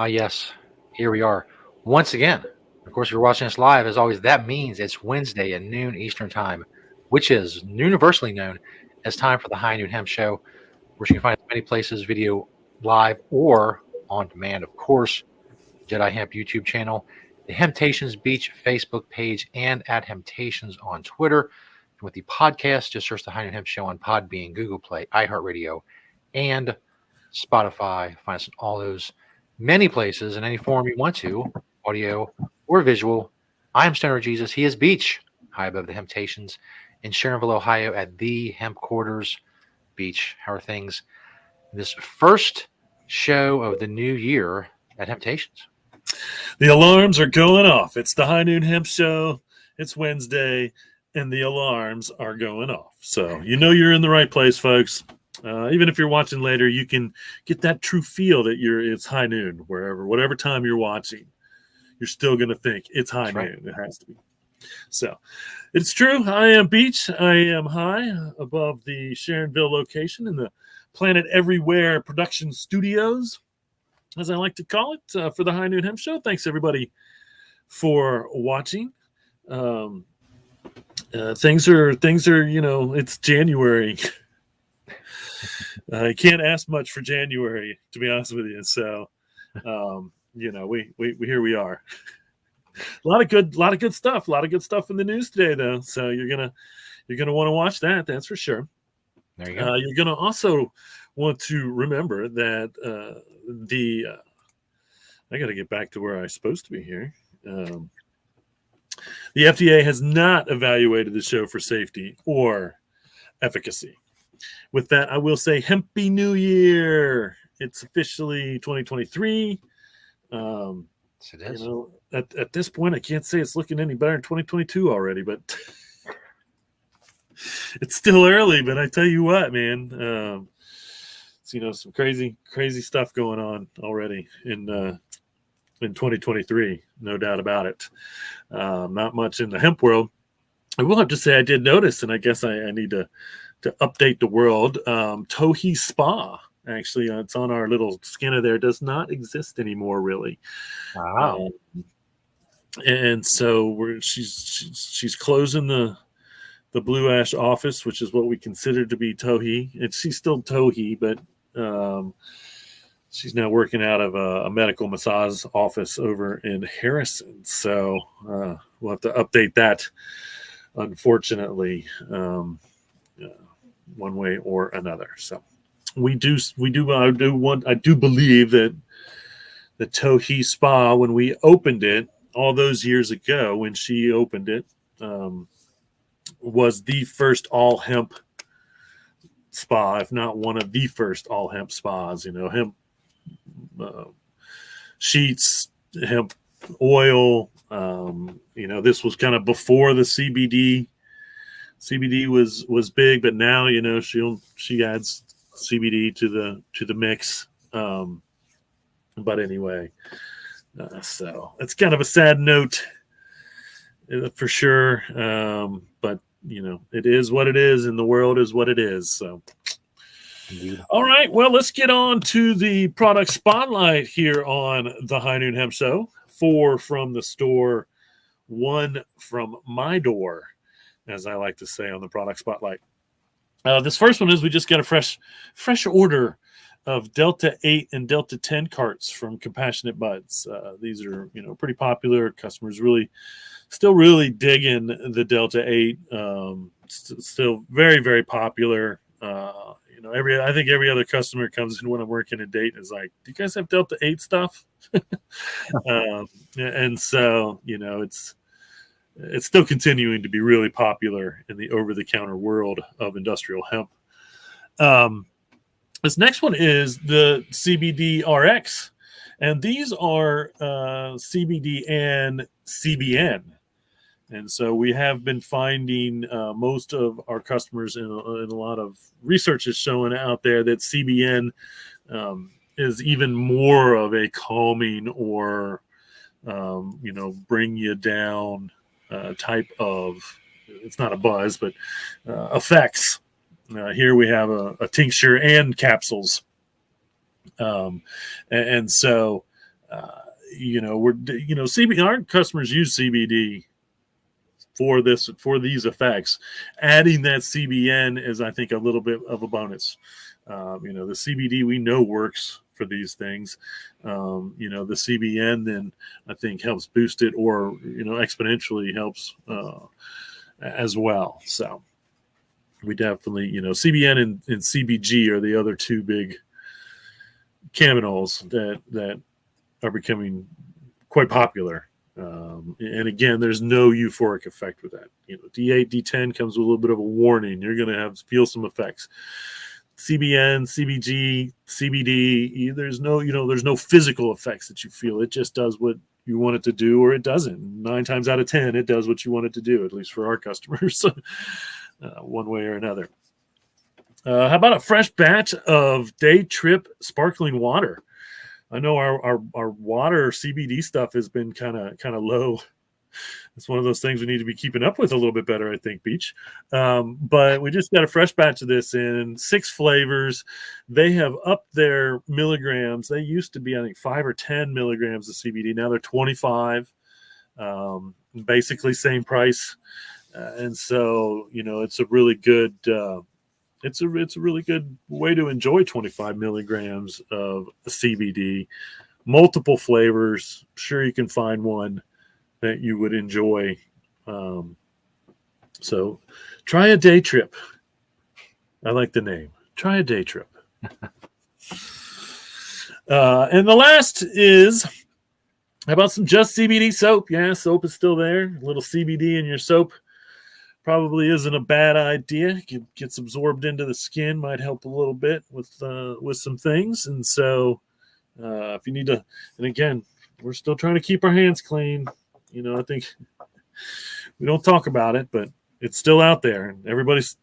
Yes, here we are once again. Of course, if you're watching us live, as always, that means it's Wednesday at noon Eastern Time, which is universally known as time for the High Noon Hemp Show, which you can find at many places, video live or on demand, of course. Jedi Hemp YouTube channel, the Hemptations Beach Facebook page, and at Hemptations on Twitter. And with the podcast, just search the High Noon Hemp Show on Podbean, Google Play, iHeartRadio, and Spotify. Find us in all those many places in any form you want to, audio or visual. I am Stoner Jesus. He is Beach, high above the Hemptations in Sharonville, Ohio, at the Hemp Quarters. Beach, how are things? This first show of the new year at Hemptations. The alarms are going off. It's the High Noon Hemp Show. It's Wednesday, and the alarms are going off. So you know you're in the right place, folks. Even if you're watching later, you can get that true feel that it's high noon, whatever time you're watching. You're still going to think it's high noon. It has to be. So it's true. I am Beach. I am high above the Sharonville location in the Planet Everywhere production studios, as I like to call it, for the High Noon Hemp Show. Thanks, everybody, for watching. Things are, it's January. I can't ask much for January, to be honest with you. So, we here we are. A lot of good stuff. A lot of good stuff in the news today, though. So you're gonna want to watch that. That's for sure. There you go. You're gonna also want to remember that I got to get back to where I'm supposed to be here. The FDA has not evaluated the show for safety or efficacy. With that, I will say Happy New Year. It's officially 2023. Yes, it is. At this point, I can't say it's looking any better in 2022 already, but it's still early. But I tell you what, man, some crazy stuff going on already in 2023, no doubt about it. Not much in the hemp world. I will have to say I did notice, and I guess I need to update the world. Tohi Spa, actually, it's on our little scanner there, does not exist anymore, really. Wow. And so she's closing the Blue Ash office, which is what we consider to be Tohi. And she's still Tohi, but she's now working out of a medical massage office over in Harrison. So we'll have to update that, unfortunately, one way or another. So I do believe that the Tohi Spa, when we opened it all those years ago, when she opened it, was the first all hemp spa, if not one of the first all hemp spas. Hemp sheets, hemp oil. This was kind of before the CBD. CBD was big, but now she adds CBD to the mix. But anyway, so it's kind of a sad note for sure. But it is what it is, and the world is what it is. So. Indeed. All right, well, let's get on to the product spotlight here on the High Noon Hemp Show. 4 from the store, 1 from my door, as I like to say on the product spotlight. This first one is we just got a fresh order of Delta 8 and Delta 10 carts from Compassionate Buds. These are, pretty popular. Customers still really digging the Delta 8. Still very, very popular. I think every other customer comes in when I'm working a date and is like, do you guys have Delta 8 stuff? And so, it's still continuing to be really popular in the over-the-counter world of industrial hemp. This next one is the CBD RX, and these are CBD and CBN. And so we have been finding most of our customers in a lot of research is showing out there that CBN is even more of a calming or, bring you down type of, it's not a buzz, but effects. Here we have a tincture and capsules. And so Our customers use CBD for these effects. Adding that CBN is, I think, a little bit of a bonus. The CBD we know works for these things. The CBN then I think helps boost it, or exponentially helps as well. So we definitely, CBN and CBG are the other two big cannabinoids that are becoming quite popular. And again, there's no euphoric effect with that. D8, D10 comes with a little bit of a warning. You're going to feel some effects. CBN, CBG, CBD, there's no physical effects that you feel. It just does what you want it to do, or it doesn't. 9 times out of 10, it does what you want it to do, at least for our customers, one way or another. How about a fresh batch of Day Trip sparkling water? I know our water CBD stuff has been kind of low. It's one of those things we need to be keeping up with a little bit better, I think, Beach. But we just got a fresh batch of this in 6 flavors. They have upped their milligrams. They used to be, I think, 5 or 10 milligrams of CBD. Now they're 25. Basically same price. And so, it's a really good it's a really good way to enjoy 25 milligrams of CBD, multiple flavors. Sure, you can find one that you would enjoy. So try a Day Trip. I like the name. Try a Day Trip. And the last is, how about some Just CBD soap? Yeah, soap is still there. A little CBD in your soap probably isn't a bad idea. It gets absorbed into the skin, might help a little bit with some things. And so if you need to, and again, we're still trying to keep our hands clean. I think we don't talk about it, but it's still out there, and everybody's,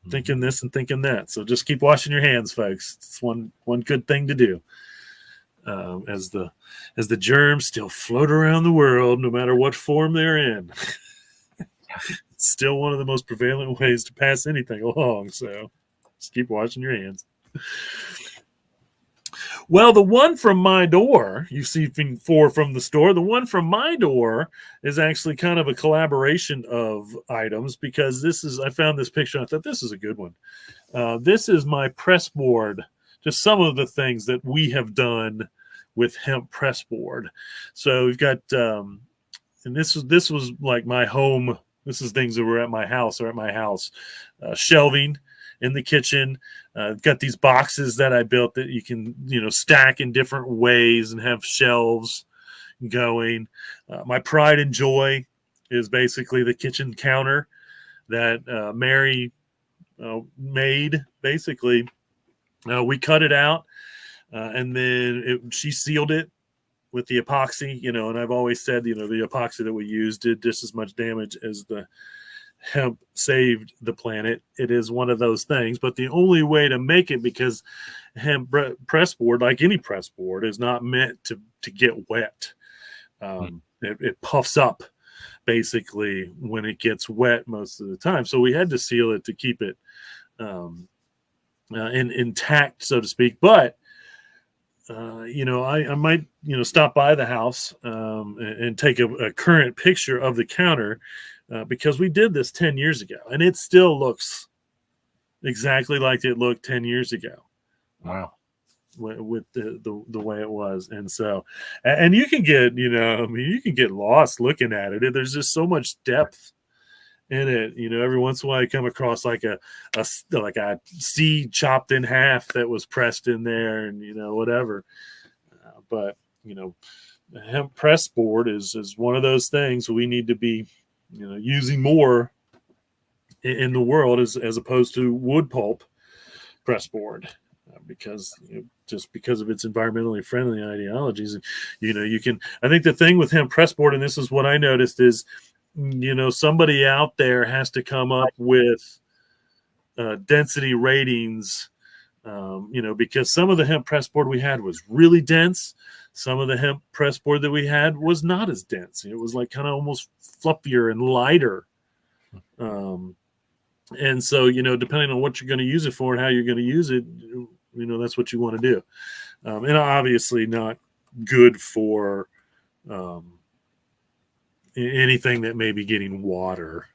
thinking this and thinking that. So just keep washing your hands, folks. It's one good thing to do. As the germs still float around the world, no matter what form they're in. It's still one of the most prevalent ways to pass anything along. So just keep washing your hands. Well, the one from my door, you see 4 from the store. The one from my door is actually kind of a collaboration of items, because I found this picture. I thought this is a good one. This is my press board. Just some of the things that we have done with hemp press board. So we've got, and this was like my home. This is things that were at my house, shelving in the kitchen. Got these boxes that I built that you can, stack in different ways and have shelves going. My pride and joy is basically the kitchen counter that Mary made. Basically, we cut it out, and then she sealed it with the epoxy, and I've always said, the epoxy that we used did just as much damage as the hemp saved the planet. It is one of those things, but the only way to make it, because hemp press board, like any press board, is not meant to get wet. It puffs up basically when it gets wet most of the time. So we had to seal it to keep it intact, so to speak. But I might, stop by the house and take a current picture of the counter, because we did this 10 years ago, and it still looks exactly like it looked 10 years ago. Wow. With the way it was. And so, and you can get, you can get lost looking at it. There's just so much depth in it. Every once in a while I come across like a seed chopped in half that was pressed in there, and whatever. But the hemp press board is one of those things we need to be using more in the world, as opposed to wood pulp press board, because just because of its environmentally friendly ideologies. You can, I think the thing with hemp press board, and this is what I noticed, is somebody out there has to come up with density ratings, because some of the hemp press board we had was really dense. Some of the hemp press board that we had was not as dense. It was like kind of almost fluffier and lighter. And so, depending on what you're going to use it for and how you're going to use it, that's what you want to do. And obviously not good for anything that may be getting water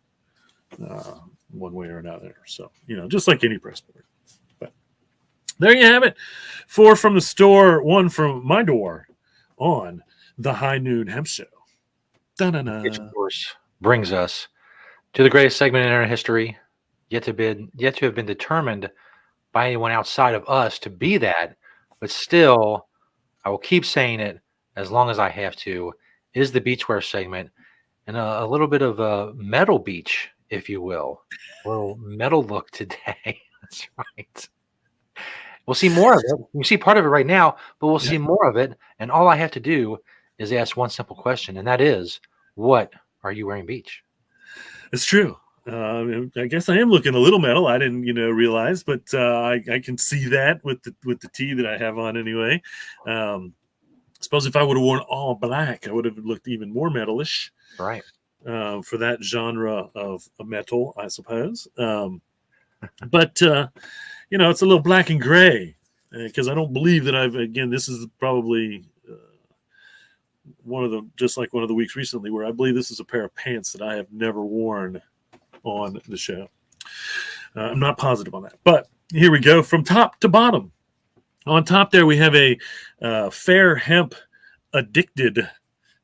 one way or another. So, just like any press board. But there you have it. 4 from the store, 1 from my door on the High Noon Hemp Show. Da-na-na. Which, of course, brings us to the greatest segment in internet history, yet to have been determined by anyone outside of us to be that. But still, I will keep saying it as long as I have to, is the beachwear segment, and a little bit of a metal beach, if you will. A little metal look today. That's right. We'll see more of it. You see part of it right now, but we'll see more of it. And all I have to do is ask one simple question, and that is, what are you wearing, Beach? It's true. I guess I am looking a little metal. I didn't, realize, but I can see that with the tee that I have on anyway. Suppose if I would have worn all black, I would have looked even more metalish. Right. For that genre of metal, I suppose. But it's a little black and gray because I don't believe that this is probably one of the weeks recently where I believe this is a pair of pants that I have never worn on the show. I'm not positive on that, but here we go from top to bottom. On top there, we have a Fair Hemp Addicted.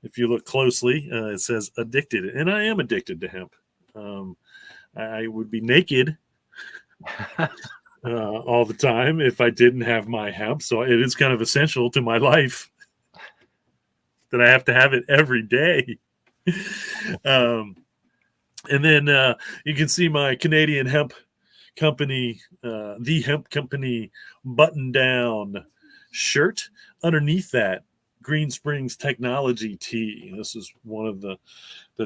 If you look closely, it says addicted, and I am addicted to hemp. I would be naked all the time if I didn't have my hemp. So it is kind of essential to my life that I have to have it every day. And then you can see my Canadian Hemp Company, the Hemp Company button-down shirt. Underneath that, Green Springs Technology tee. This is one of the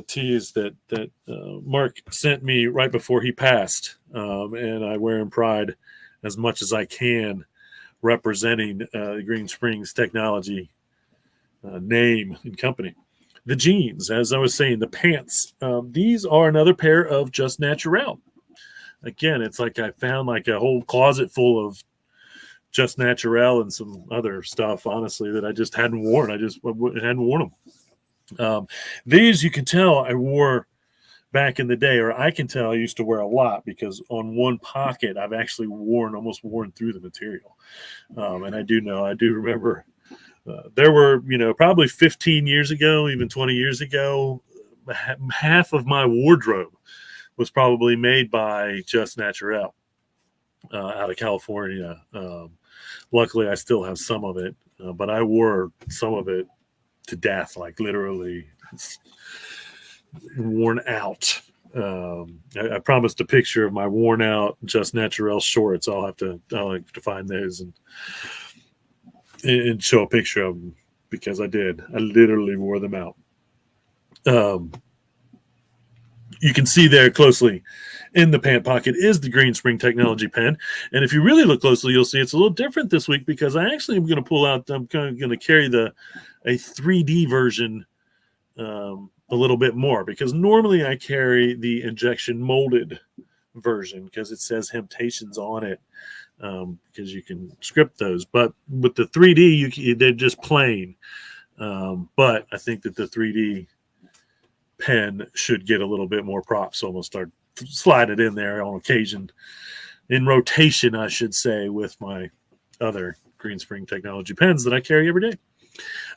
tees that Mark sent me right before he passed, and I wear in pride as much as I can, representing the Green Springs Technology name and company. The jeans, as I was saying, the pants. These are another pair of Just Naturel. Again, it's like I found like a whole closet full of Just Naturel and some other stuff, honestly, that I just hadn't worn. I just hadn't worn them. These, you can tell I wore back in the day, or I can tell I used to wear a lot because on one pocket, I've actually almost worn through the material. And I do remember there were, probably 15 years ago, even 20 years ago, half of my wardrobe was probably made by Just Naturel out of California. Luckily, I still have some of it, but I wore some of it to death, like literally worn out. I promised a picture of my worn out Just Naturel shorts. I'll have to find those and show a picture of them because I did. I literally wore them out. You can see there closely in the pant pocket is the Green Spring Technology pen. And if you really look closely, you'll see it's a little different this week because I actually am going to pull out, I'm kind of going to carry a 3D version a little bit more because normally I carry the injection molded version because it says Hemptations on it because you can script those. But with the 3D, they're just plain. But I think that the 3D pen should get a little bit more props. So I'm going to start slide it in there on occasion, in rotation, I should say, with my other Green Spring Technology pens that I carry every day.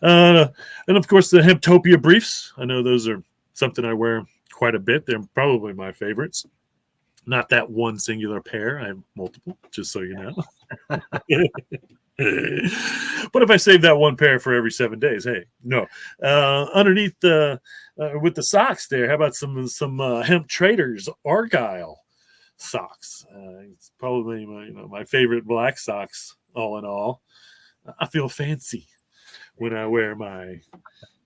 And of course, the Hemptopia briefs. I know those are something I wear quite a bit. They're probably my favorites. Not that one singular pair. I have multiple, just so you know. But if I save that one pair for every 7 days, hey, no. Underneath with the socks there, how about some Hemp Traders Argyle socks? It's probably my favorite black socks. All in all, I feel fancy when I wear my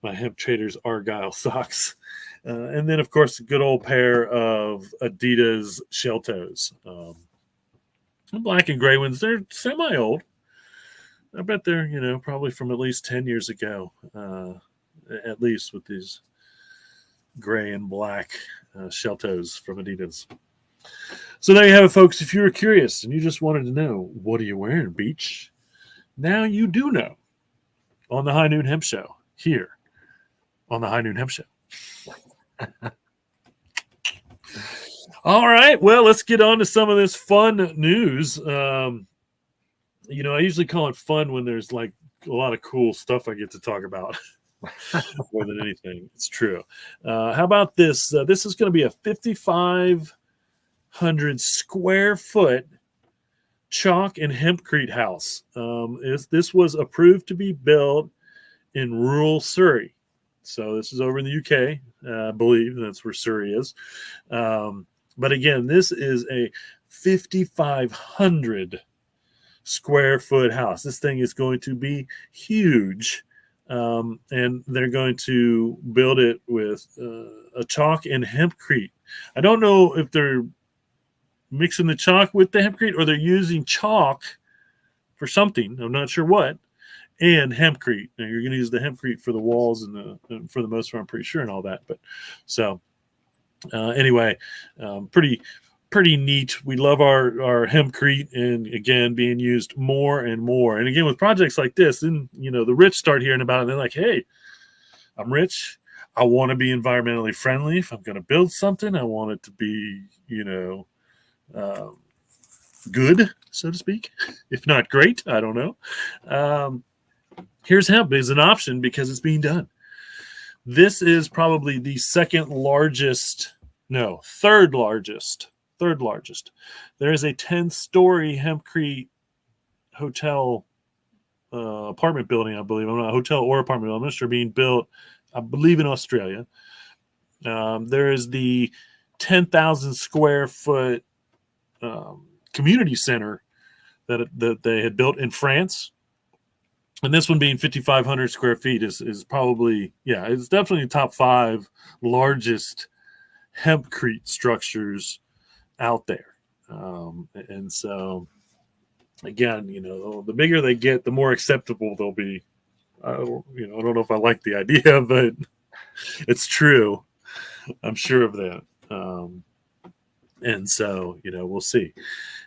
Hemp Traders Argyle socks. And then, of course, a good old pair of Adidas shell toes. The black and gray ones, they're semi-old. I bet they're, probably from at least 10 years ago, at least with these gray and black shell toes from Adidas. So there you have it, folks. If you were curious and you just wanted to know, what are you wearing, Beach? Now you do know. on the High Noon Hemp Show here on the High Noon Hemp Show. All right, well, let's get on to some of this fun news. I usually call it fun when there's like a lot of cool stuff I get to talk about more than anything. It's true. How about this? This is going to be a 5,500 square foot chalk and hempcrete house. This was approved to be built in rural Surrey. So this is over in the UK, I believe that's where Surrey is. But again, this is a 5,500 square foot house. This thing is going to be huge. And they're going to build it with a chalk and hempcrete. I don't know if they're mixing the chalk with the hempcrete or they're using chalk for something. I'm not sure what. And hempcrete. Now you're going to use the hempcrete for the walls and for the most part, I'm pretty sure, and all that. But so anyway, pretty neat. We love our hempcrete, and again, being used more and more. And again, with projects like this, then the rich start hearing about it. And they're like, "Hey, I'm rich. I want to be environmentally friendly. If I'm going to build something, I want it to be, good, so to speak. If not great, I don't know." Here's hemp as an option because it's being done. This is probably the third largest. There is a 10-story hempcrete hotel apartment building, I believe. I'm not a hotel or apartment building. I'm not sure, being built, I believe, in Australia. There is the 10,000 square foot community center that they had built in France. And this one being 5,500 square feet is probably, it's definitely top 5 largest hempcrete structures out there. And so, again, the bigger they get, the more acceptable they'll be. I don't know if I like the idea, but it's true. I'm sure of that. And so, we'll see.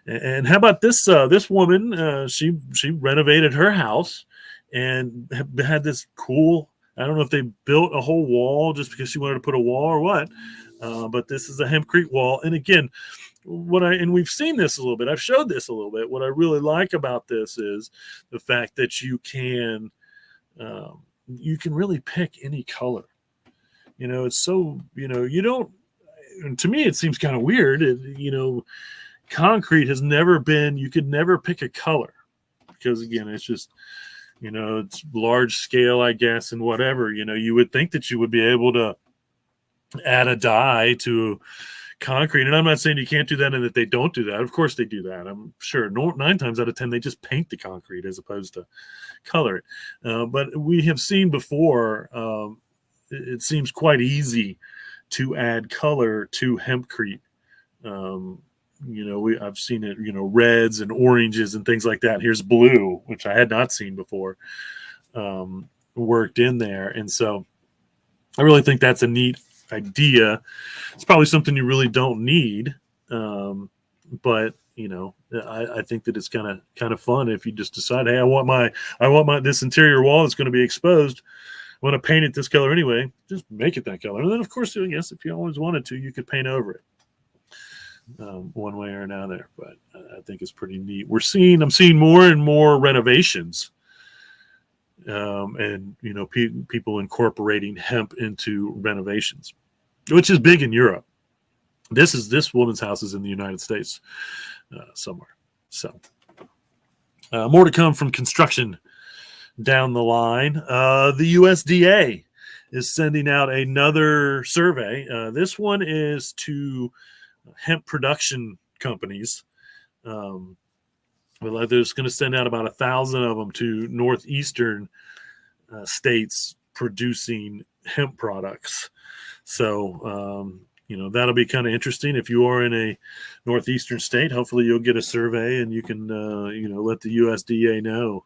And how about this? This woman, she renovated her house and had this cool. I don't know if they built a whole wall just because she wanted to put a wall or what. But this is a hempcrete wall. And again, we've seen this a little bit. I've showed this a little bit. What I really like about this is the fact that you can really pick any color. It's so, you don't. To me, it seems kind of weird. Concrete has never been. You could never pick a color because again, it's just. It's large scale, I guess, and whatever. You would think that you would be able to add a dye to concrete. And I'm not saying you can't do that and that they don't do that. Of course they do that. I'm sure 9 times out of 10, they just paint the concrete as opposed to color it. But we have seen before, it seems quite easy to add color to hempcrete. I've seen it, reds and oranges and things like that. Here's blue, which I had not seen before, worked in there. And so I really think that's a neat idea. It's probably something you really don't need. But I think that it's kind of fun if you just decide, hey, I want my this interior wall that's going to be exposed. I want to paint it this color anyway. Just make it that color. And then, of course, I guess if you always wanted to, you could paint over it. One way or another, but I think it's pretty neat. I'm seeing more and more renovations, and people incorporating hemp into renovations, which is big in Europe. This woman's house is in the United States somewhere. So more to come from construction down the line. The USDA is sending out another survey. This one is to hemp production companies. Well, they're just going to send out about 1,000 of them to northeastern states producing hemp products. So, that'll be kind of interesting. If you are in a northeastern state, hopefully you'll get a survey and you can, let the USDA know.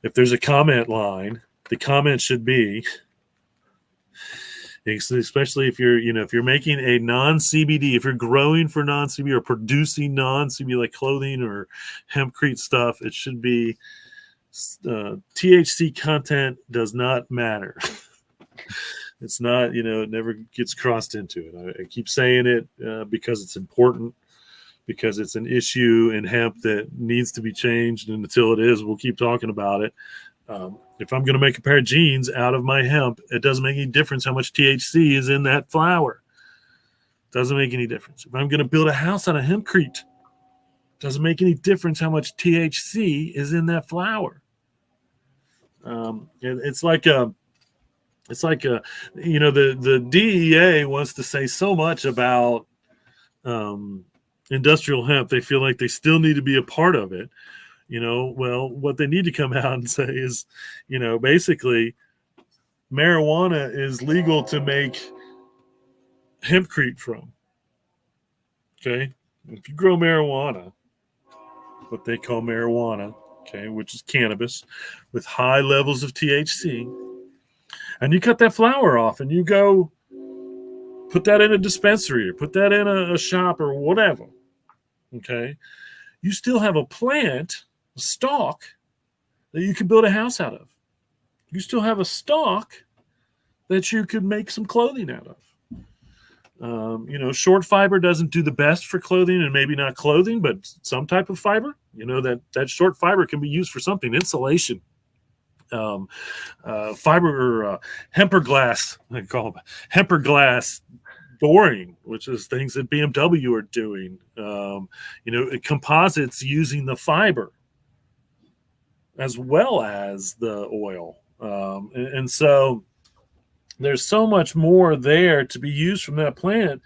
If there's a comment line, the comment should be, especially if you're making a non-CBD, if you're growing for non-CBD or producing non-CBD like clothing or hempcrete stuff, it should be THC content does not matter. It's not, it never gets crossed into it. I keep saying it because it's important, because it's an issue in hemp that needs to be changed. And until it is, we'll keep talking about it. If I'm going to make a pair of jeans out of my hemp, it doesn't make any difference how much THC is in that flower. It doesn't make any difference. If I'm going to build a house out of hempcrete, it doesn't make any difference how much THC is in that flower. It's like the DEA wants to say so much about industrial hemp. They feel like they still need to be a part of it. Well, what they need to come out and say is, basically marijuana is legal to make hempcrete from. Okay. If you grow marijuana, what they call marijuana, okay, which is cannabis with high levels of THC, and you cut that flower off and you go put that in a dispensary or put that in a shop or whatever, okay, you still have a plant, a stalk that you can build a house out of. You still have a stalk that you could make some clothing out of. Short fiber doesn't do the best for clothing, and maybe not clothing, but some type of fiber. That short fiber can be used for something. Insulation, fiber, or hemperglass. I call them hemperglass dooring, which is things that BMW are doing. Composites using the fiber as well as the oil, and so there's so much more there to be used from that plant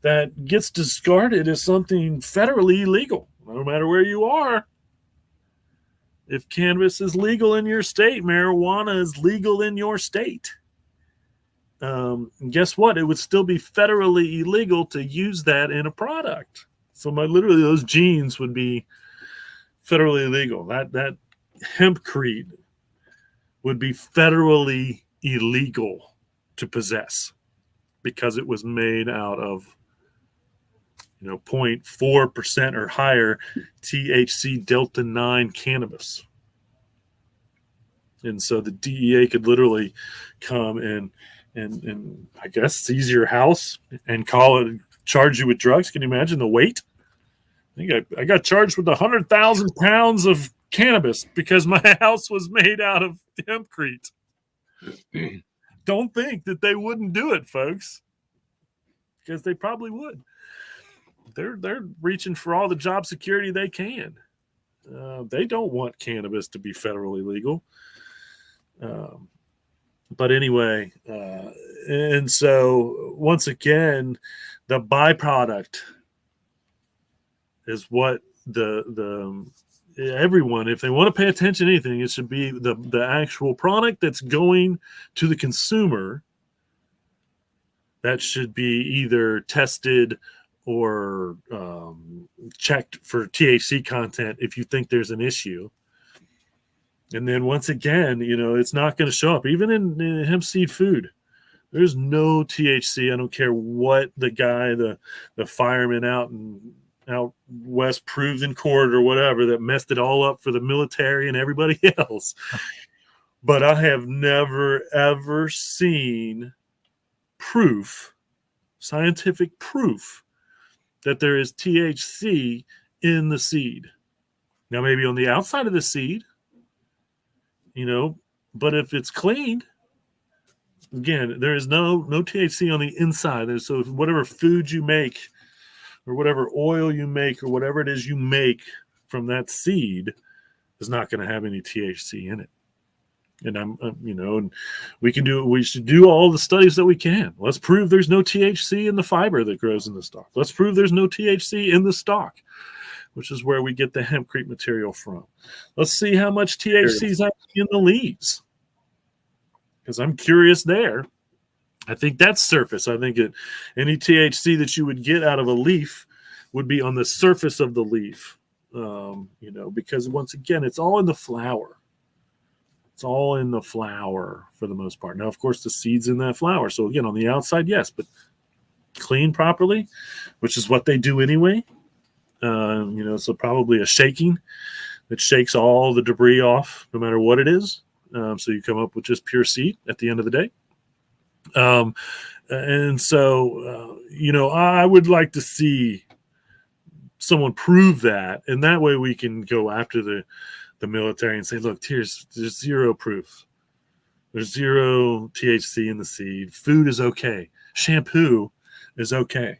that gets discarded as something federally illegal, no matter where you are. If cannabis is legal in your state, marijuana is legal in your state. Guess what? It would still be federally illegal to use that in a product. So literally those jeans would be federally illegal. That hempcrete would be federally illegal to possess because it was made out of 0.4% or higher THC Delta 9 cannabis. And so the DEA could literally come and I guess seize your house and charge you with drugs. Can you imagine the weight? I got charged with 100,000 pounds of cannabis because my house was made out of hempcrete. Don't think that they wouldn't do it, folks, because they probably would. They're reaching for all the job security they can. They don't want cannabis to be federally legal. But anyway, and so once again, the byproduct is what the everyone, if they want to pay attention to anything, it should be the actual product that's going to the consumer that should be either tested or checked for THC content if you think there's an issue. And then once again, it's not going to show up. Even in hemp seed food, there's no THC. I don't care what the guy, the fireman out west proves in court or whatever that messed it all up for the military and everybody else. But I have never, ever seen scientific proof that there is THC in the seed. Now, maybe on the outside of the seed, but if it's cleaned, again, there is no THC on the inside. So whatever food you make or whatever oil you make or whatever it is you make from that seed is not going to have any THC in it. And and we should do all the studies that we can. Let's prove there's no THC in the fiber that grows in the stalk. Let's prove there's no THC in the stalk, which is where we get the hempcrete material from. Let's see how much THC is actually in the leaves, because I'm curious there. I think that's surface. I think any THC that you would get out of a leaf would be on the surface of the leaf, because once again, it's all in the flower. It's all in the flower for the most part. Now, of course, the seed's in that flower. So again, on the outside, yes, but clean properly, which is what they do anyway. So probably a shaking that shakes all the debris off, no matter what it is. So you come up with just pure seed at the end of the day. And so, I would like to see someone prove that, and that way we can go after the military and say, look, there's zero proof. There's zero THC in the seed. Food is okay. Shampoo is okay.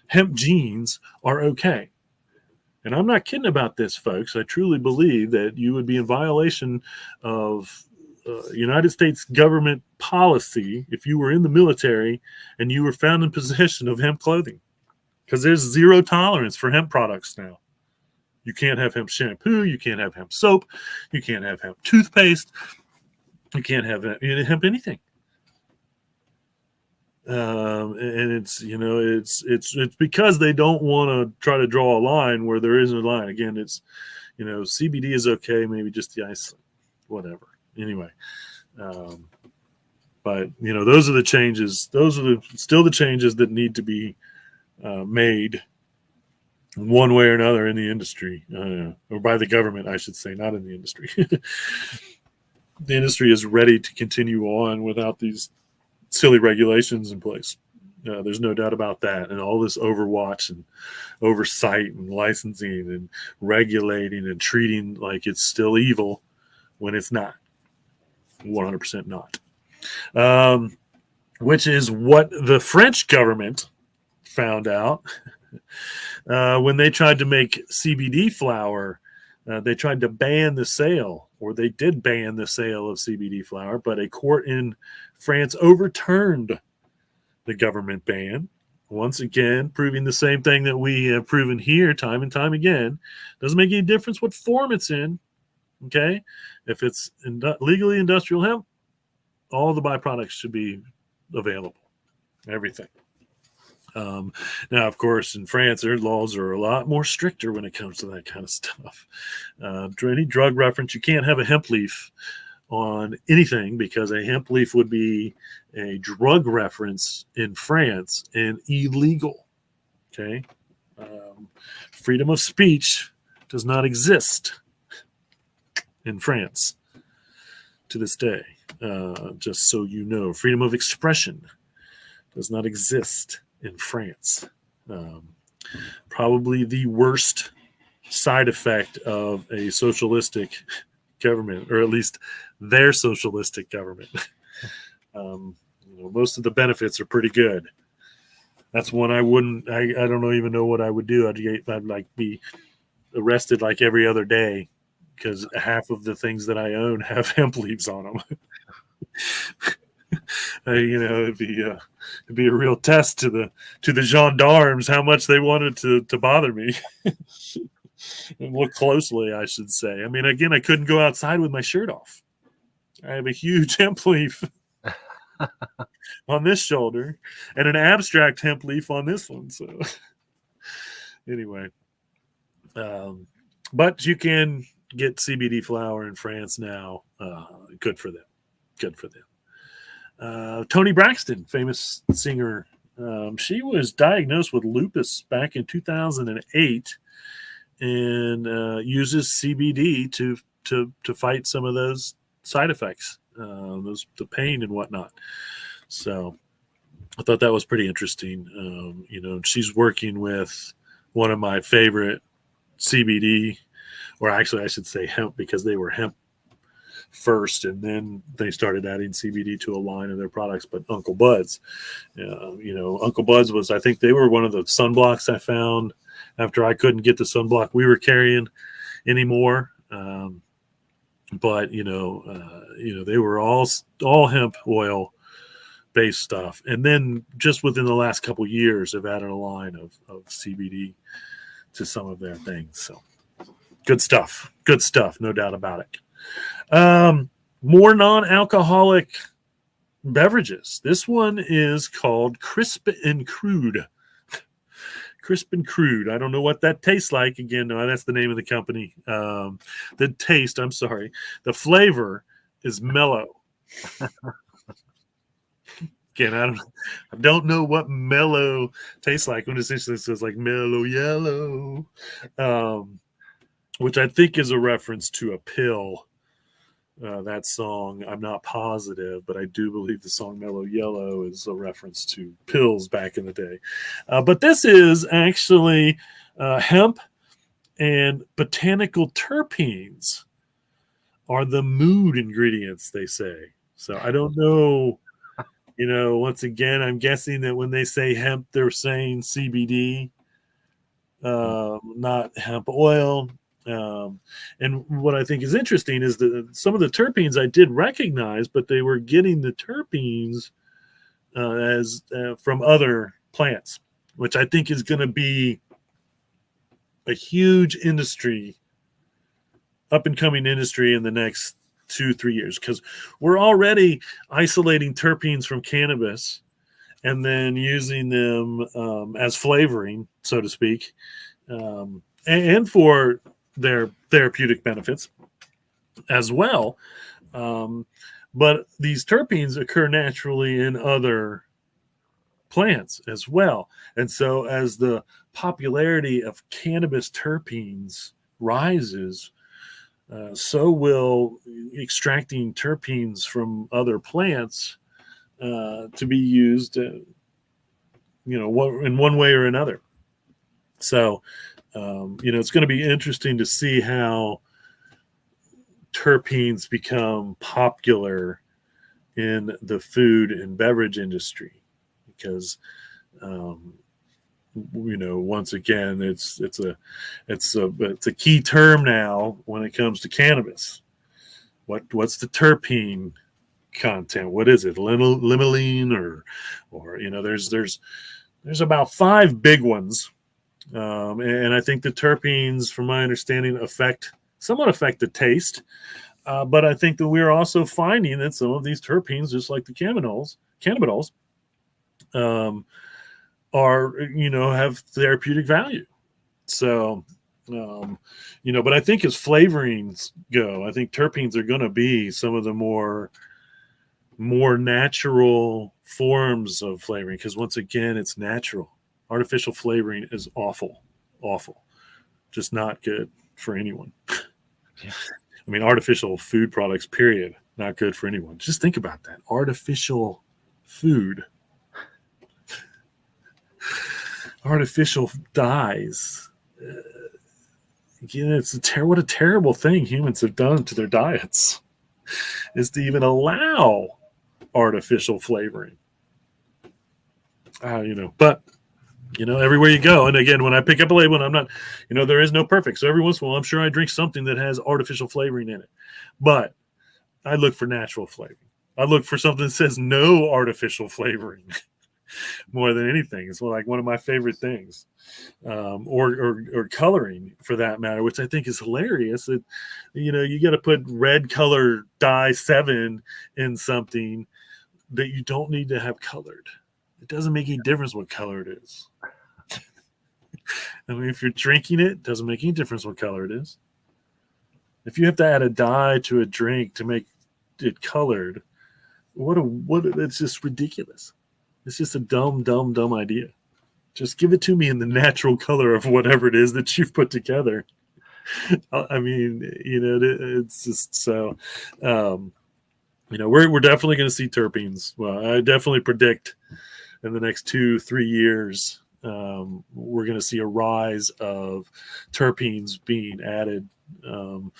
Hemp jeans are okay. And I'm not kidding about this, folks. I truly believe that you would be in violation of United States government policy if you were in the military and you were found in possession of hemp clothing, because there's zero tolerance for hemp products now. You can't have hemp shampoo. You can't have hemp soap. You can't have hemp toothpaste. You can't have hemp anything. And it's because they don't want to try to draw a line where there isn't a line. Again, it's CBD is okay, maybe just the isolate, whatever. Anyway, but those are the changes. Those are still the changes that need to be made one way or another in the industry, or by the government, I should say, not in the industry. The industry is ready to continue on without these silly regulations in place. There's no doubt about that. And all this overwatch and oversight and licensing and regulating and treating like it's still evil when it's not. 100% not. Which is what the French government found out when they tried to make CBD flower. They tried to ban the sale, or they did ban the sale of CBD flower, but a court in France overturned the government ban. Once again, proving the same thing that we have proven here time and time again. Doesn't make any difference what form it's in. Okay? If it's legally industrial hemp, all the byproducts should be available. Everything. Now, of course, in France, their laws are a lot more stricter when it comes to that kind of stuff. Any drug reference, you can't have a hemp leaf on anything, because a hemp leaf would be a drug reference in France and illegal. Okay. Freedom of speech does not exist in France to this day. Just so you know, freedom of expression does not exist in France. Probably the worst side effect of a socialistic government, or at least their socialistic government. Most of the benefits are pretty good. That's one I don't even know what I would do. I'd like be arrested like every other day, because half of the things that I own have hemp leaves on them. It'd be a real test to the gendarmes how much they wanted to bother me. And look closely, I should say. I mean, again, I couldn't go outside with my shirt off. I have a huge hemp leaf on this shoulder and an abstract hemp leaf on this one. So anyway, but you can get CBD flower in France now. Good for them. Good for them. Toni Braxton, famous singer, she was diagnosed with lupus back in 2008, and uses CBD to fight some of those side effects, the pain and whatnot. So I thought that was pretty interesting. She's working with one of my favorite CBD, or actually I should say hemp, because they were hemp first, and then they started adding CBD to a line of their products. But Uncle Bud's, Uncle Bud's was, I think they were one of the sunblocks I found after I couldn't get the sunblock we were carrying anymore. But they were all hemp oil based stuff. And then just within the last couple years, have added a line of CBD to some of their things. So good stuff, no doubt about it. More non-alcoholic beverages. This one is called Crisp and Crude. Crisp and Crude. I don't know what that tastes like. Again, no, that's the name of the company. The flavor is mellow. Again, I don't know what mellow tastes like when it essentially says like mellow yellow. which I think is a reference to a pill. That song, I'm not positive, but I do believe the song Mellow Yellow is a reference to pills back in the day. But this is actually hemp and botanical terpenes are the mood ingredients, they say. So I don't know. Once again, I'm guessing that when they say hemp, they're saying CBD, not hemp oil. And what I think is interesting is that some of the terpenes I did recognize, but they were getting the terpenes as from other plants, which I think is going to be a huge industry, up and coming industry in the next 2-3 years, because we're already isolating terpenes from cannabis and then using them as flavoring, so to speak, and for their therapeutic benefits as well. But these terpenes occur naturally in other plants as well. And so as the popularity of cannabis terpenes rises, so will extracting terpenes from other plants to be used, in one way or another. So, it's going to be interesting to see how terpenes become popular in the food and beverage industry, because, once again, it's a key term now when it comes to cannabis. What's the terpene content? What is it? Limonene or there's about 5 big ones. And I think the terpenes, from my understanding, somewhat affect the taste. But I think that we're also finding that some of these terpenes, just like the cannabinoids, have therapeutic value. So, but I think as flavorings go, I think terpenes are going to be some of the more natural forms of flavoring, because once again, it's natural. Artificial flavoring is awful, just not good for anyone. Yeah. I mean, artificial food products, period, not good for anyone. Just think about that. Artificial food, artificial dyes. What a terrible thing humans have done to their diets, is to even allow artificial flavoring. But everywhere you go, and again, when I pick up a label, and I'm not, there is no perfect. So every once in a while, I'm sure I drink something that has artificial flavoring in it. But I look for natural flavoring. I look for something that says no artificial flavoring more than anything. It's like one of my favorite things, or coloring for that matter, which I think is hilarious. That you got to put red color dye 7 in something that you don't need to have colored. It doesn't make any difference what color it is. I mean, if you're drinking it, it doesn't make any difference what color it is. If you have to add a dye to a drink to make it colored, it's just ridiculous. It's just a dumb idea. Just give it to me in the natural color of whatever it is that you've put together. I mean, it's just so, we're definitely going to see terpenes. Well, I definitely predict in the next 2-3 years, we're going to see a rise of terpenes being added to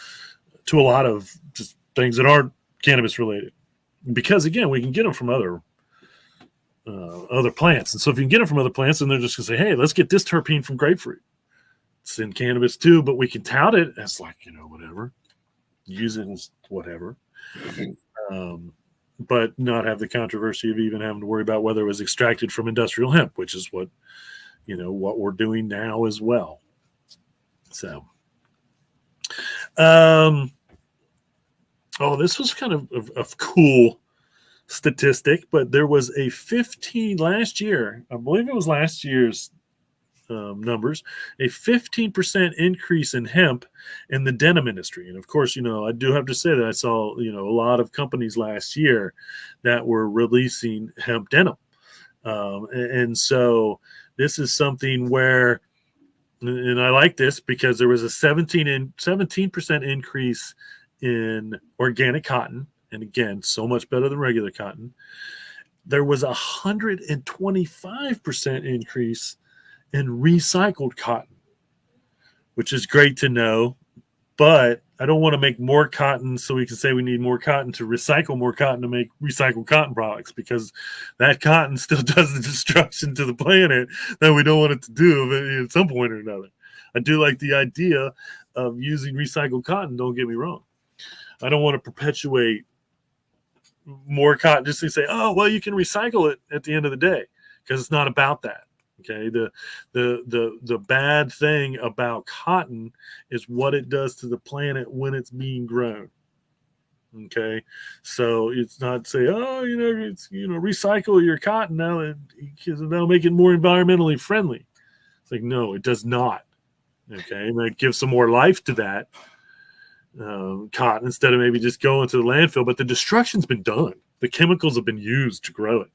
a lot of just things that aren't cannabis related, because again, we can get them from other plants. And so if you can get them from other plants, then they're just going to say, hey, let's get this terpene from grapefruit. It's in cannabis too, but we can tout it as like, whatever, use it as whatever. But not have the controversy of even having to worry about whether it was extracted from industrial hemp, which is what we're doing now as well. So, this was kind of cool statistic, but there was a 15 last year. I believe it was last year's numbers, a 15% increase in hemp in the denim industry. And of course, I do have to say that I saw, a lot of companies last year that were releasing hemp denim. And so this is something where And I like this because there was a 17% increase in organic cotton. And again, so much better than regular cotton. There was 125% increase in recycled cotton, which is great to know. But I don't want to make more cotton so we can say we need more cotton to recycle more cotton to make recycled cotton products, because that cotton still does the destruction to the planet that we don't want it to do at some point or another. I do like the idea of using recycled cotton, don't get me wrong. I don't want to perpetuate more cotton just to say, oh, well, you can recycle it at the end of the day, because it's not about that. Okay, the bad thing about cotton is what it does to the planet when it's being grown. Okay, so it's not say, oh, it's recycle your cotton now because that'll make it more environmentally friendly. It's like, no, it does not. Okay, and that gives some more life to that cotton instead of maybe just going to the landfill. But the destruction's been done. The chemicals have been used to grow it.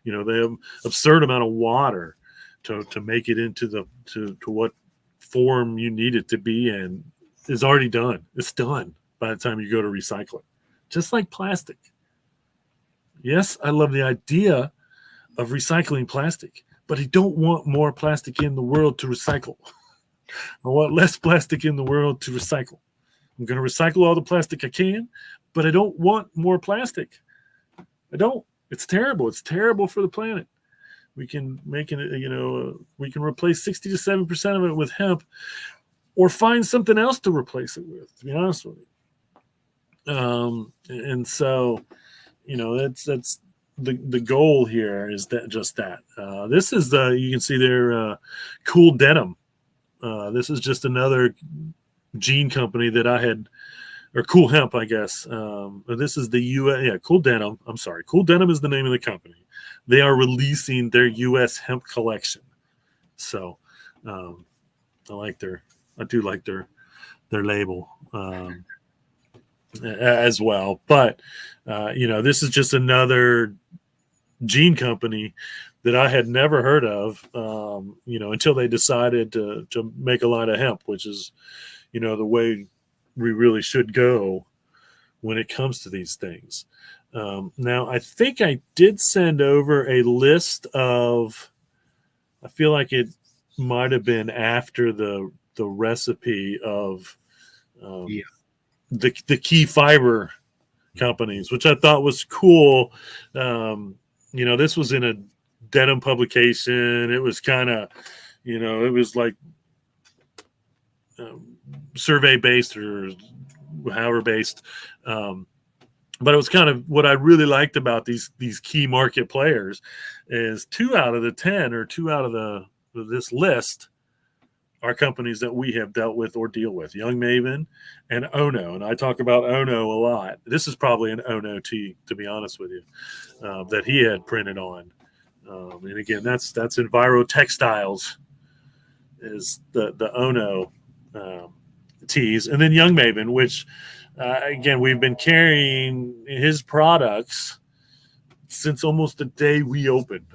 They have absurd amount of water to make it into to what form you need it to be in is already done. It's done by the time you go to recycle it. Just like plastic. Yes, I love the idea of recycling plastic, but I don't want more plastic in the world to recycle. I want less plastic in the world to recycle. I'm going to recycle all the plastic I can, but I don't want more plastic. I don't. It's terrible. It's terrible for the planet. We can make it, we can replace 60 to 7% of it with hemp, or find something else to replace it with, to be honest with you. And so, that's the goal here is that just that. This is you can see there, Cool Denim. This is just another jean company that I had, or Cool Hemp, I guess. This is the US, Cool Denim. I'm sorry. Cool Denim is the name of the company. They are releasing their U.S. hemp collection. So I do like their label as well. But, this is just another jean company that I had never heard of, until they decided to make a line of hemp, which is, the way we really should go when it comes to these things. Now, I think I did send over a list of, I feel like it might have been after the recipe of the key fiber companies, which I thought was cool. This was in a denim publication. It was kind of, it was like survey based or however based. But it was kind of what I really liked about these key market players is 2 out of the 10 or 2 out of this list are companies that we have dealt with or deal with. Young Maven and Ono. And I talk about Ono a lot. This is probably an Ono tee, to be honest with you, that he had printed on. And again, that's Enviro Textiles is the Ono tees. And then Young Maven, which again, we've been carrying his products since almost the day we opened.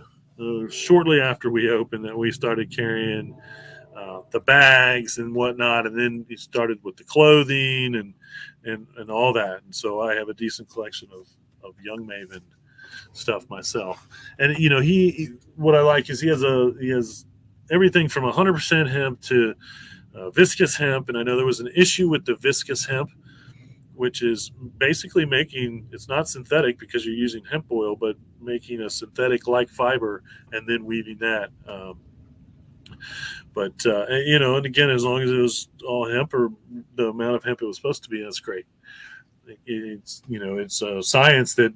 Shortly after we opened, that we started carrying the bags and whatnot, and then he started with the clothing and all that. And so I have a decent collection of Young Maven stuff myself. And he what I like is he has everything from 100% hemp to viscous hemp. And I know there was an issue with the viscous hemp, which is basically it's not synthetic because you're using hemp oil, but making a synthetic like fiber and then weaving that. And again, as long as it was all hemp or the amount of hemp it was supposed to be, that's great. It's a science that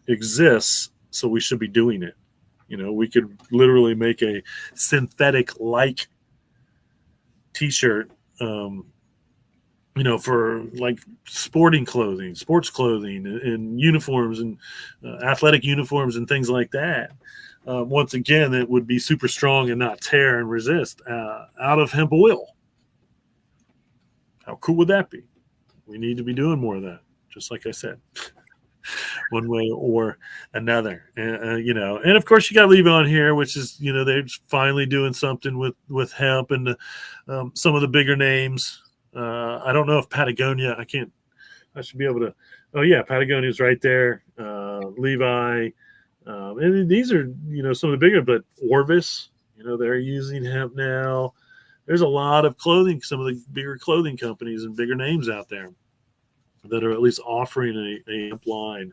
exists, so we should be doing it. We could literally make a synthetic like t-shirt, for like sports clothing and uniforms and athletic uniforms and things like that. Once again, it would be super strong and not tear and resist out of hemp oil. How cool would that be? We need to be doing more of that, just like I said. one way or another. And of course you got to leave it on here, which is, they're finally doing something with hemp and some of the bigger names. I don't know if Patagonia, I should be able to. Oh yeah, Patagonia's right there. Levi, and these are some of the bigger, but Orvis, they're using hemp now. There's a lot of clothing, some of the bigger clothing companies and bigger names out there that are at least offering a hemp line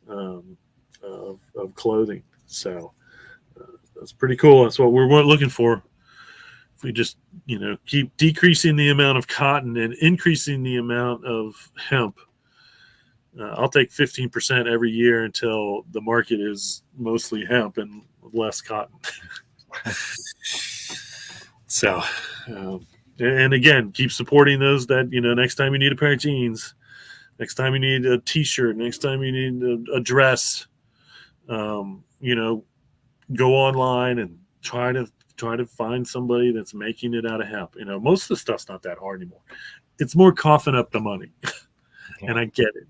of clothing. So that's pretty cool. That's what we're looking for. If we just keep decreasing the amount of cotton and increasing the amount of hemp, I'll take 15% every year until the market is mostly hemp and less cotton. So, and again, keep supporting those that, next time you need a pair of jeans, next time you need a t-shirt, next time you need a dress, go online and try to find somebody that's making it out of hemp. Most of the stuff's not that hard anymore. It's more coughing up the money. Yeah. And I get it.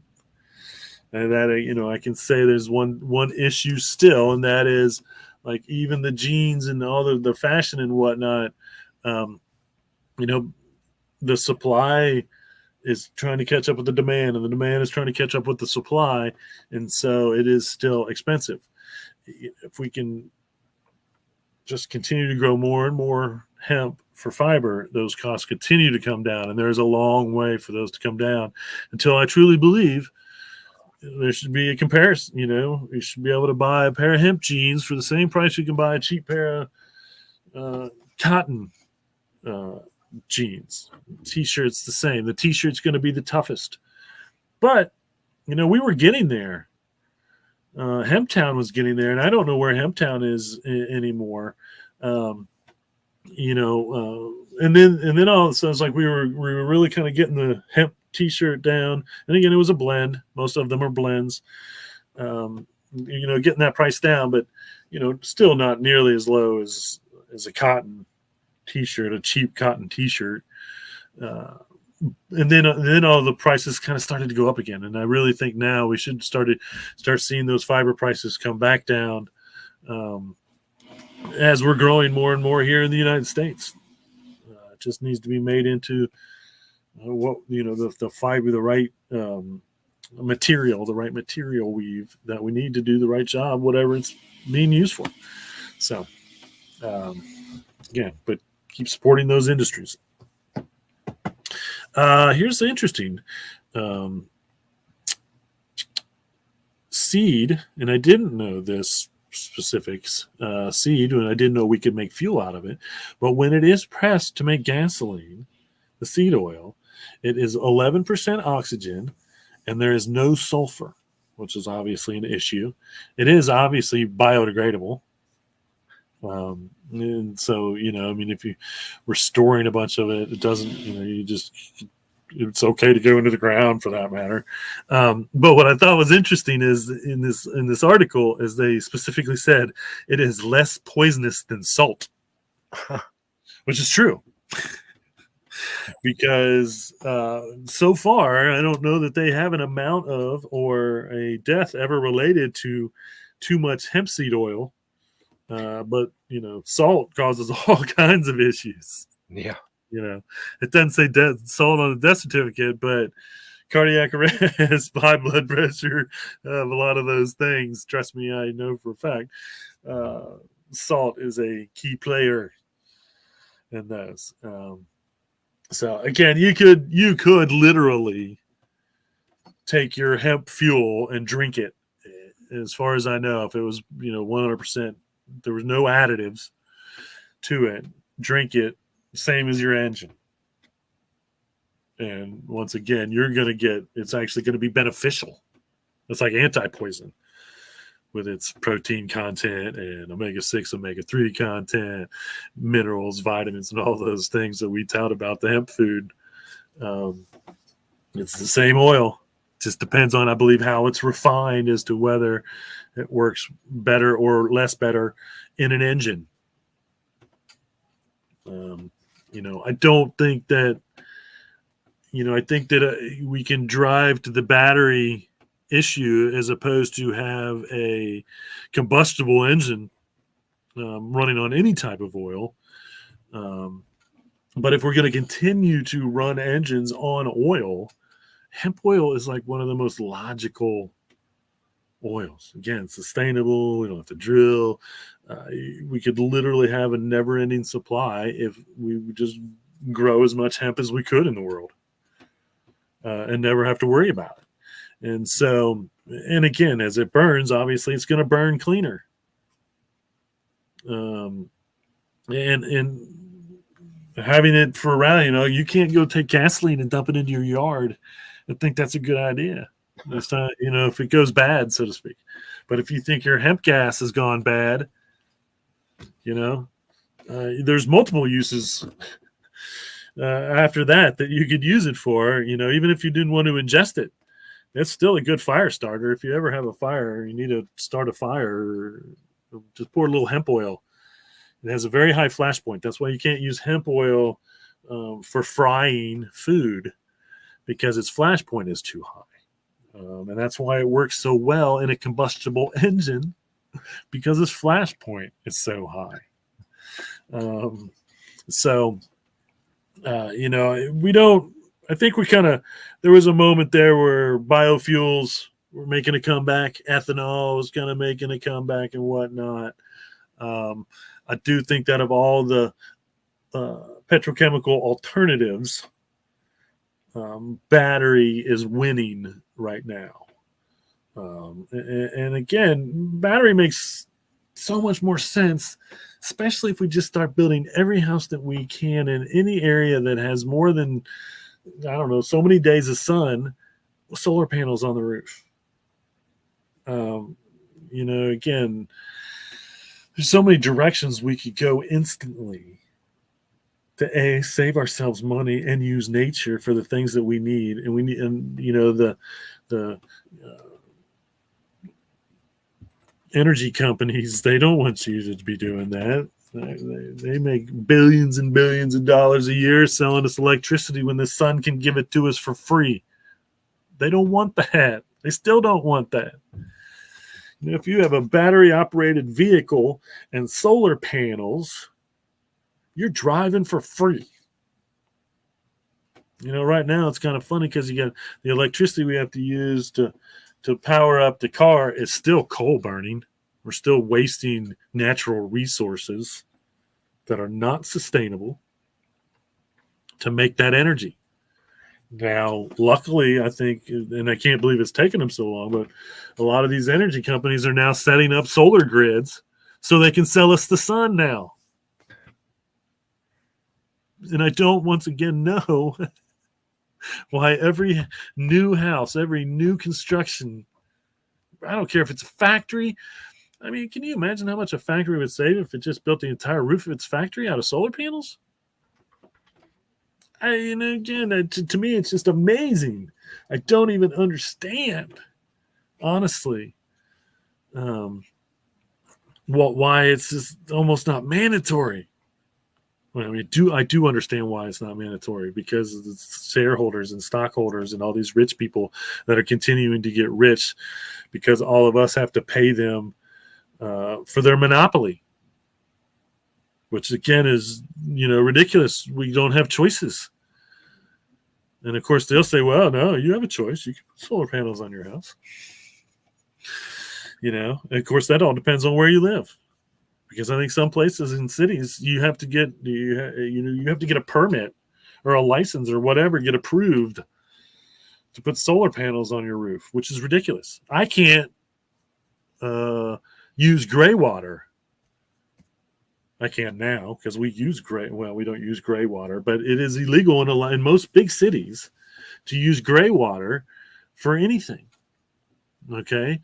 And that, I can say there's one issue still, and that is like even the jeans and all the fashion and whatnot, the supply is trying to catch up with the demand, and the demand is trying to catch up with the supply. And so it is still expensive. If we can just continue to grow more and more hemp for fiber, those costs continue to come down. And there's a long way for those to come down until I truly believe there should be a comparison. You should be able to buy a pair of hemp jeans for the same price you can buy a cheap pair of cotton jeans. T-shirts the same. The t-shirt's going to be the toughest. But, we were getting there. Hemptown was getting there, and I don't know where Hemptown is anymore. And then all of a sudden, it's like we were really kind of getting the hemp t-shirt down. And again, it was a blend. Most of them are blends. Getting that price down, but still not nearly as low as a cotton t-shirt, a cheap cotton t-shirt. And then all the prices kind of started to go up again. And I really think now we should start seeing those fiber prices come back down as we're growing more and more here in the United States. It just needs to be made into the fiber, the right material weave that we need to do the right job, whatever it's being used for. So, but keep supporting those industries. Here's the interesting seed, and I didn't know this specifics. Seed, and I didn't know we could make fuel out of it. But when it is pressed to make gasoline, the seed oil, it is 11% oxygen, and there is no sulfur, which is obviously an issue. It is obviously biodegradable. And so, if you were storing a bunch of it, it doesn't, it's okay to go into the ground for that matter. But what I thought was interesting is in this article is they specifically said it is less poisonous than salt, which is true. Because so far, I don't know that they have an amount of or a death ever related to too much hemp seed oil. But salt causes all kinds of issues. Yeah. It doesn't say salt on the death certificate, but cardiac arrest, high blood pressure, a lot of those things. Trust me, I know for a fact. Salt is a key player in those. So again, you could literally take your hemp fuel and drink it. As far as I know, if it was 100%, there was no additives to it. Drink it, same as your engine. And once again, it's actually going to be beneficial. It's like anti-poison with its protein content and omega-6, omega-3 content, minerals, vitamins, and all those things that we tout about the hemp food. It's the same oil. Just depends on, I believe, how it's refined as to whether it works better or less better in an engine. I don't think that, I think that we can drive to the battery issue as opposed to have a combustible engine running on any type of oil. But if we're going to continue to run engines on oil, hemp oil is like one of the most logical oils. Again, sustainable. We don't have to drill. We could literally have a never-ending supply if we would just grow as much hemp as we could in the world and never have to worry about it. And so, and again, as it burns, obviously it's going to burn cleaner. And having it for around, you can't go take gasoline and dump it into your yard and think that's a good idea. It's not, if it goes bad, so to speak. But if you think your hemp gas has gone bad, there's multiple uses after that you could use it for, even if you didn't want to ingest it. It's still a good fire starter. If you ever have a fire, you need to start a fire, just pour a little hemp oil. It has a very high flash point. That's why you can't use hemp oil for frying food, because its flash point is too high. And that's why it works so well in a combustible engine, because its flash point is so high. We don't, I think there was a moment there where biofuels were making a comeback. Ethanol was kind of making a comeback and whatnot. I do think that of all the petrochemical alternatives, battery is winning right now. And again, battery makes so much more sense, especially if we just start building every house that we can in any area that has more than, so many days of sun, solar panels on the roof. Again, there's so many directions we could go instantly to save ourselves money and use nature for the things that we need. And the energy companies, they don't want you to be doing that. They make billions and billions of dollars a year selling us electricity when the sun can give it to us for free. They don't want that. They still don't want that. If you have a battery-operated vehicle and solar panels, you're driving for free. Right now it's kind of funny because you got the electricity we have to use to power up the car is still coal burning. We're still wasting natural resources that are not sustainable to make that energy. Now, luckily, I think, and I can't believe it's taken them so long, but a lot of these energy companies are now setting up solar grids so they can sell us the sun now. And I don't, once again, know why every new house, every new construction, I don't care if it's a factory. I mean, can you imagine how much a factory would save if it just built the entire roof of its factory out of solar panels? To me, it's just amazing. I don't even understand, honestly, why it's just almost not mandatory. Well, I do understand why it's not mandatory, because of the shareholders and stockholders and all these rich people that are continuing to get rich because all of us have to pay them for their monopoly, which again is, ridiculous. We don't have choices. And of course they'll say, well, no, you have a choice. You can put solar panels on your house. And of course that all depends on where you live. Because I think some places in cities you have to get a permit or a license or whatever, get approved to put solar panels on your roof, which is ridiculous. I can't use gray water. I can now because we use gray. Well, we don't use gray water, but it is illegal in most big cities to use gray water for anything. Okay.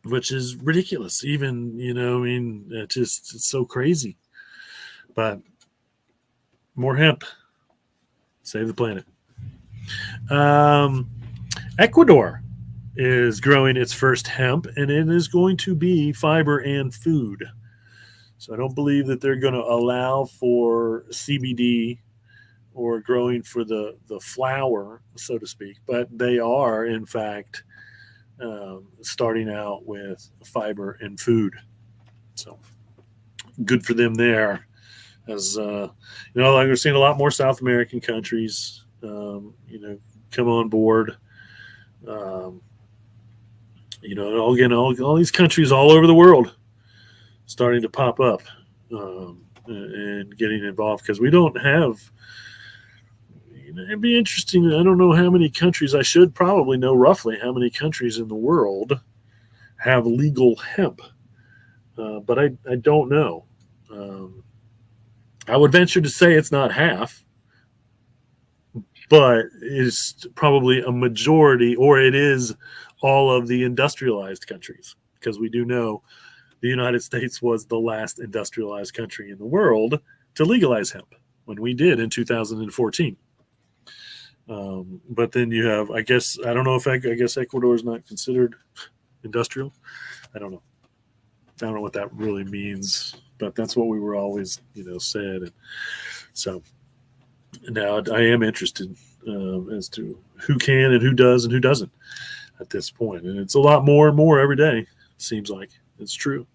Which is ridiculous. Even, it's so crazy. But more hemp. Save the planet. Ecuador is growing its first hemp, and it is going to be fiber and food. So I don't believe that they're going to allow for CBD or growing for the flower, so to speak, but they are in fact starting out with fiber and food. So good for them there. As like we're seeing a lot more South American countries, come on board. Um, all these countries all over the world starting to pop up and getting involved because we don't have. It'd be interesting. I don't know how many countries. I should probably know roughly how many countries in the world have legal hemp, but I don't know. I would venture to say it's not half, but it's probably a majority, or it is all of the industrialized countries, because we do know the United States was the last industrialized country in the world to legalize hemp when we did in 2014. But then you have, I guess Ecuador is not considered industrial. I don't know what that really means, but that's what we were always, said. And so now I am interested as to who can and who does and who doesn't at this point. And it's a lot more and more every day. It seems like it's true.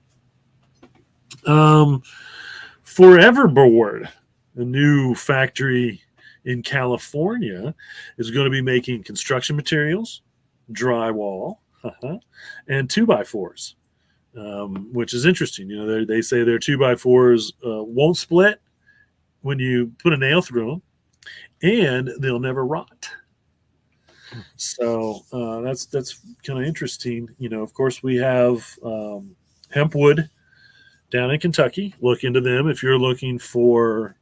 Foreverboard, a new factory in California, is going to be making construction materials, drywall, and 2x4s, which is interesting. They say their 2x4s won't split when you put a nail through them, and they'll never rot. So that's kind of interesting. Of course, we have hemp wood down in Kentucky. Look into them if you're looking for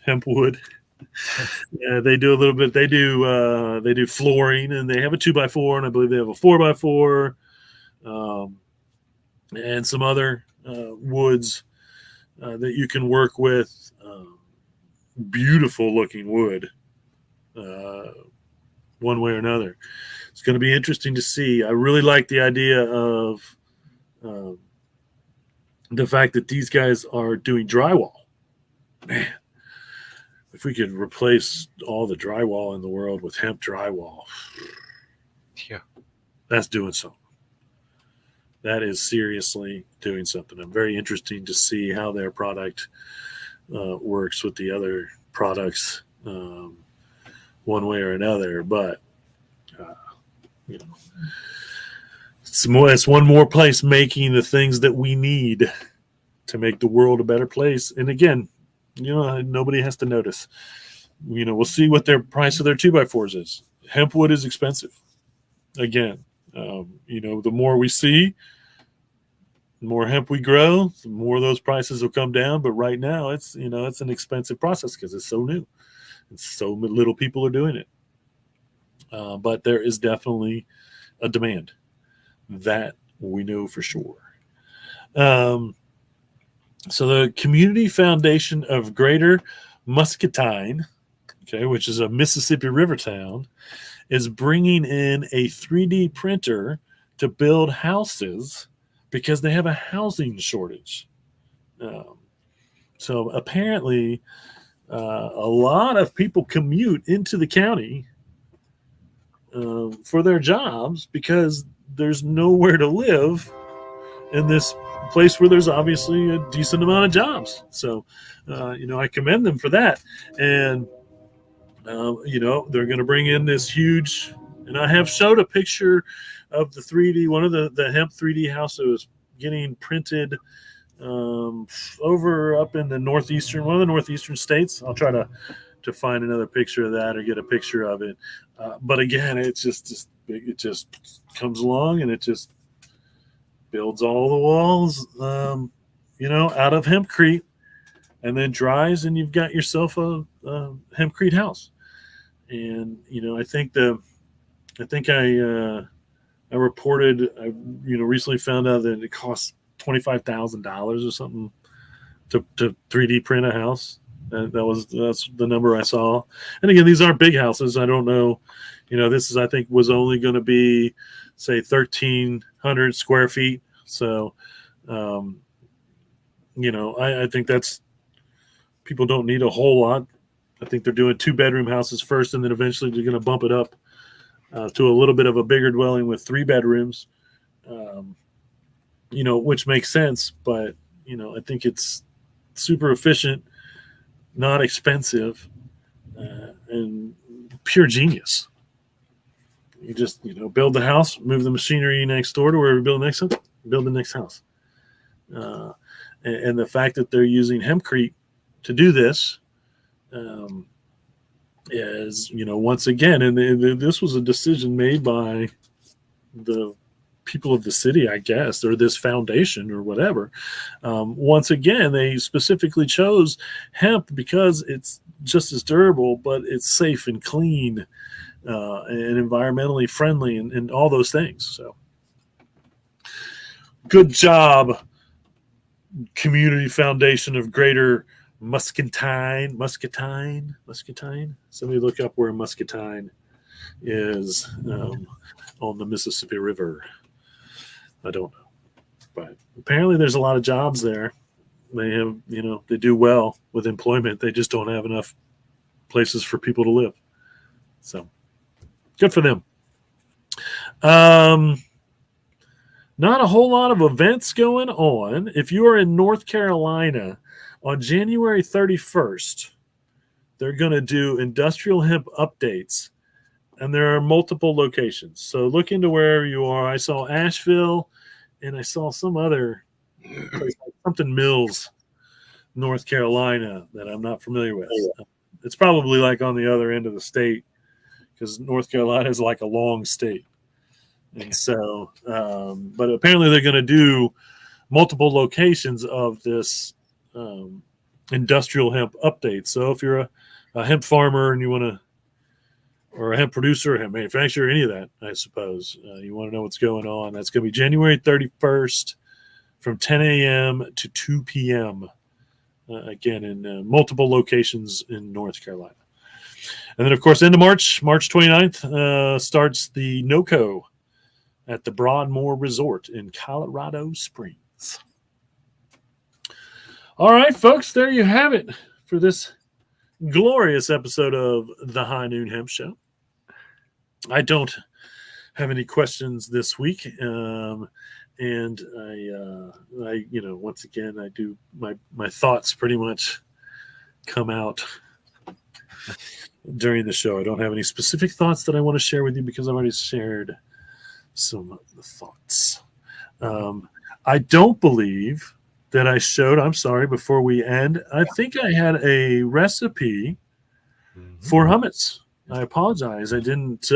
hemp wood. They do a little bit. They do flooring, and they have a 2x4, and I believe they have a 4x4, and some other woods that you can work with. Beautiful looking wood, one way or another. It's going to be interesting to see. I really like the idea of the fact that these guys are doing drywall. Man, if we could replace all the drywall in the world with hemp drywall, that's doing something. That is seriously doing something. I'm very interested to see how their product works with the other products one way or another. But it's one more place making the things that we need to make the world a better place. And again, nobody has to notice. We'll see what their price of their 2x4s is. Hemp wood is expensive. Again, the more we see, the more hemp we grow, the more those prices will come down. But right now, it's an expensive process because it's so new and so little people are doing it. But there is definitely a demand. That we know for sure. So the Community Foundation of Greater Muscatine, which is a Mississippi River town, is bringing in a 3D printer to build houses because they have a housing shortage. So apparently, a lot of people commute into the county for their jobs because there's nowhere to live in this place where there's obviously a decent amount of jobs. So, I commend them for that. And, they're going to bring in this huge, and I have showed a picture of the 3D, one of the hemp 3D house that was getting printed over up in one of the northeastern states. I'll try to find another picture of that or get a picture of it. But again, it's just big. It just comes along and it just builds all the walls, out of hempcrete, and then dries, and you've got yourself a hempcrete house. And I think I reported, I recently found out that it costs $25,000 or something to 3D print a house. That's the number I saw. And again, these aren't big houses. I don't know. This I think was only going to be, say, 1,300 square feet. So, I think that's, people don't need a whole lot I think they're doing 2-bedroom houses first, and then eventually they're going to bump it up to a little bit of a bigger dwelling with 3 bedrooms, which makes sense. But, I think it's super efficient, not expensive, and pure genius. You just, build the house, move the machinery next door to where we build build the next house. And the fact that they're using hempcrete to do this is, once again, and this was a decision made by the people of the city, I guess, or this foundation or whatever. Once again, they specifically chose hemp because it's just as durable, but it's safe and clean and environmentally friendly and all those things. So good job, Community Foundation of Greater Muscatine. Somebody look up where Muscatine is on the Mississippi River. I don't know, but apparently there's a lot of jobs there. They have, they do well with employment. They just don't have enough places for people to live. So good for them. Not a whole lot of events going on. If you are in North Carolina on January 31st, they're going to do industrial hemp updates, and there are multiple locations. So look into wherever you are. I saw Asheville, and I saw some other place, like something Mills, North Carolina, that I'm not familiar with. It's probably like on the other end of the state, because North Carolina is like a long state. And so, but apparently they're going to do multiple locations of this industrial hemp update. So if you're a hemp farmer and you want to, or a hemp producer, a hemp manufacturer, any of that, I suppose, you want to know what's going on, that's going to be January 31st from 10 a.m. to 2 p.m. Again, in multiple locations in North Carolina. And then, of course, end of March 29th, starts the NOCO at the Broadmoor Resort in Colorado Springs. All right, folks, there you have it for this glorious episode of the High Noon Hemp Show. I don't have any questions this week, and I once again, I do my thoughts pretty much come out during the show. I don't have any specific thoughts that I want to share with you because I've already shared some thoughts. I don't believe that I showed, I'm sorry, before we end, I think I had a recipe for hummus. I apologize. I didn't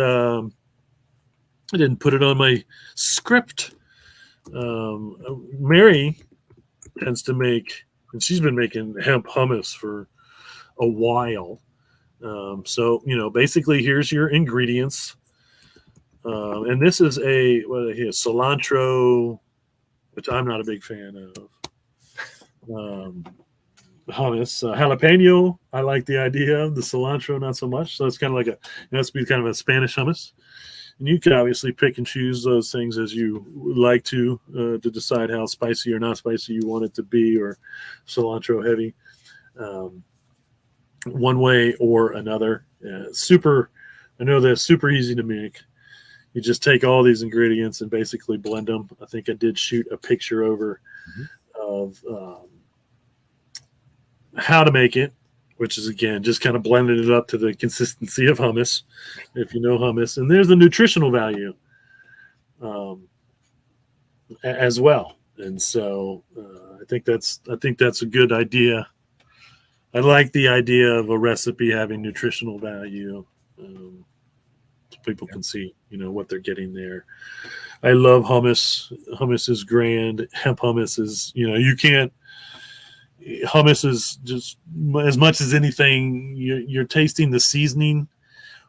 put it on my script. Mary tends to make, and she's been making hemp hummus for a while. So, basically here's your ingredients. And this is a cilantro, which I'm not a big fan of. Hummus, jalapeno. I like the idea of the cilantro, not so much. So it's kind of like it's be kind of a Spanish hummus. And you can obviously pick and choose those things as you like to decide how spicy or not spicy you want it to be, or cilantro heavy, one way or another. I know they're super easy to make. You just take all these ingredients and basically blend them. I think I did shoot a picture over of how to make it, which is, again, just kind of blended it up to the consistency of hummus, if you know hummus. And there's the nutritional value as well. And so I think that's a good idea. I like the idea of a recipe having nutritional value, so people can see, what they're getting there. I love hummus. Hummus is grand. Hemp hummus is, hummus is just, as much as anything, you're tasting the seasoning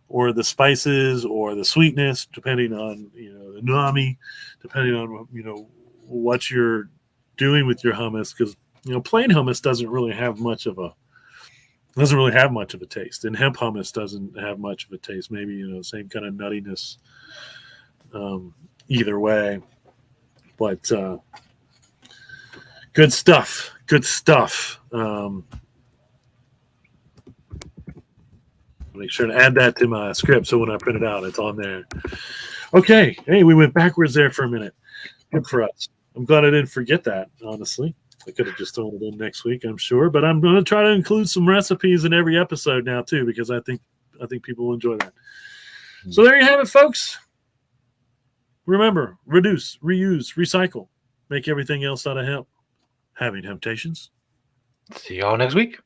or the spices or the sweetness, depending on, the umami, depending on, what you're doing with your hummus. Because, plain hummus doesn't really have much of a taste, and hemp hummus doesn't have much of a taste. Maybe, same kind of nuttiness either way. But good stuff. Make sure to add that to my script so when I print it out, it's on there. Okay. Hey, we went backwards there for a minute. Good for us. I'm glad I didn't forget that, honestly. I could have just thrown it in next week, I'm sure. But I'm going to try to include some recipes in every episode now, too, because I think people will enjoy that. So there you have it, folks. Remember, reduce, reuse, recycle. Make everything else out of hemp. Having temptations. See y'all next week.